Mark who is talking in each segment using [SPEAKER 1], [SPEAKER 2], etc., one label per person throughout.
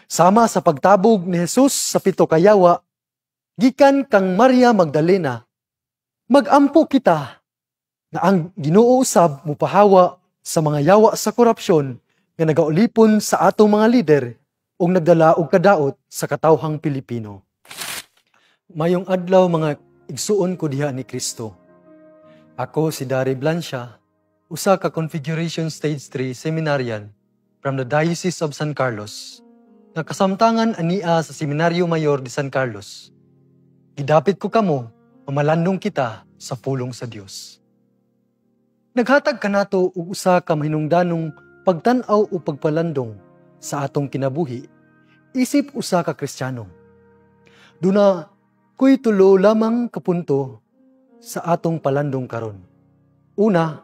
[SPEAKER 1] Sama sa pagtabog ni Jesus sa 7 ka yawa, gikan kang Maria Magdalena, magampo kita na ang Ginoo usab mupahawa sa mga yawa sa korupsyon nga nagaulipon sa atong mga lider ug nagdala og kadaot sa katawhang Pilipino. Mayong adlaw mga igsuon ko diha ni Kristo. Ako si Dari Blancia, usa ka Configuration Stage 3 seminarian from the Diocese of San Carlos, nga kasamtangan ania sa Seminaryo Mayor de San Carlos. Gidapit ko kamo, mamalandong kita sa pulong sa Dios. Naghatag kanato og usa ka mahinungdanong pagtan-aw o pagpalandong sa atong kinabuhi, isip usa ka Kristiyano. Duna ko'y tulo lamang kapunto sa atong palandong karon. Una,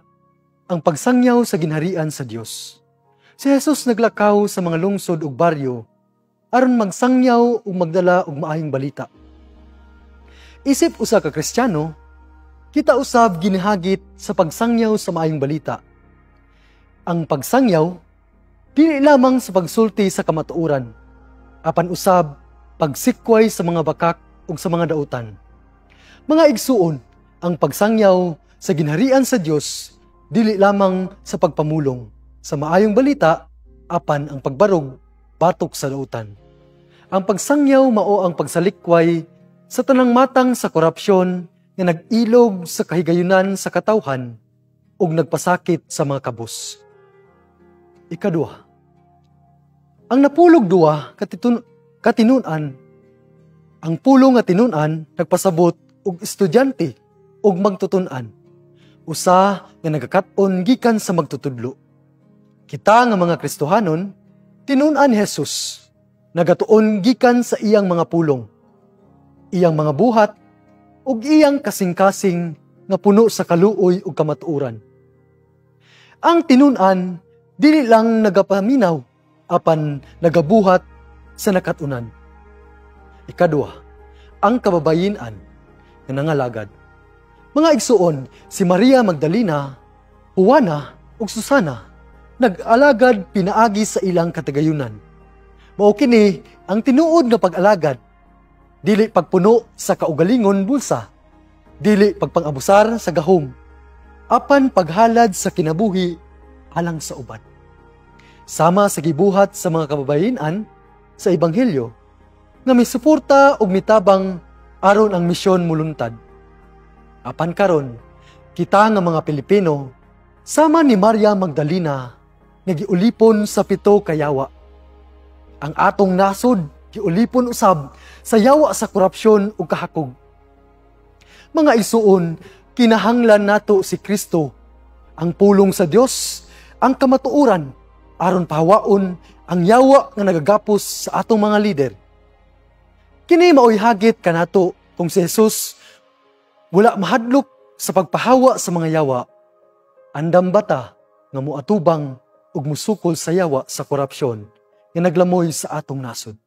[SPEAKER 1] ang pagsangyaw sa ginharian sa Dios. Si Jesus naglakaw sa mga lungsod ug baryo aron magsangyaw ug magdala og maayong balita. Isip usa ka Kristiyano, kita usab ginihagit sa pagsangyaw sa maayong balita. Ang pagsangyaw dili lamang sa pagsulti sa kamatuoran, apan usab pagsikway sa mga bakak ug sa mga dautan. Mga igsuon, ang pagsangyaw sa ginharian sa Dios dili lamang sa pagpamulong sa maayong balita, apan ang pagbarog batok sa dautan. Ang pagsangyaw mao ang pagsalikway sa tanang matang sa korupsyon nga nag-ilog sa kahigayunan sa katawhan ug nagpasakit sa mga kabus. Ikaduha, ang napulog duwa katinunan, ang pulong nga tinunan nagpasabot og estudyante ug magtutun-an, usa nga nagakat-on gikan sa magtutudlo. Kita nga mga Kristohanon, tinun-an ni Jesus, nagatuon gikan sa iyang mga pulong, iyang mga buhat, ug iyang kasing-kasing nga puno sa kaluoy ug kamatuoran. Ang tinun-an dili lang nagapaminaw, apan nagabuhat sa nakatunan. Ikaduha, ang kababayin-an nga nangalagad. Mga igsuon, si Maria Magdalena, Juana ug Susana nag-alagad pinaagi sa ilang katagayunan. Mao kini ang tinuod nga pag-alagad, dili pagpuno sa kaugalingon bulsa, dili pagpangabusar sa gahom, apan paghalad sa kinabuhi alang sa uban. Sama sa gibuhat sa mga kababayen-an sa ebanghelyo nga misuporta og mitabang aron ang misyon muluntad. Apan karon, kita nga mga Pilipino, sama ni Maria Magdalena, nagiulipon sa 7 ka yawa. Ang atong nasod, giulipon usab sa yawa sa korupsyon ug kahakog. Mga isuon, kinahanglan nato si Kristo, ang pulong sa Dios, ang kamatuoran, aron pahawaon ang yawa nga nagagapos sa atong mga lider. Kini maoy hagit kanato kung si Jesus wala mahadlok sa pagpahawa sa mga yawa, andam bata nga moatubang ug musukol sa yawa sa korupsyon nga naglamoy sa atong nasod.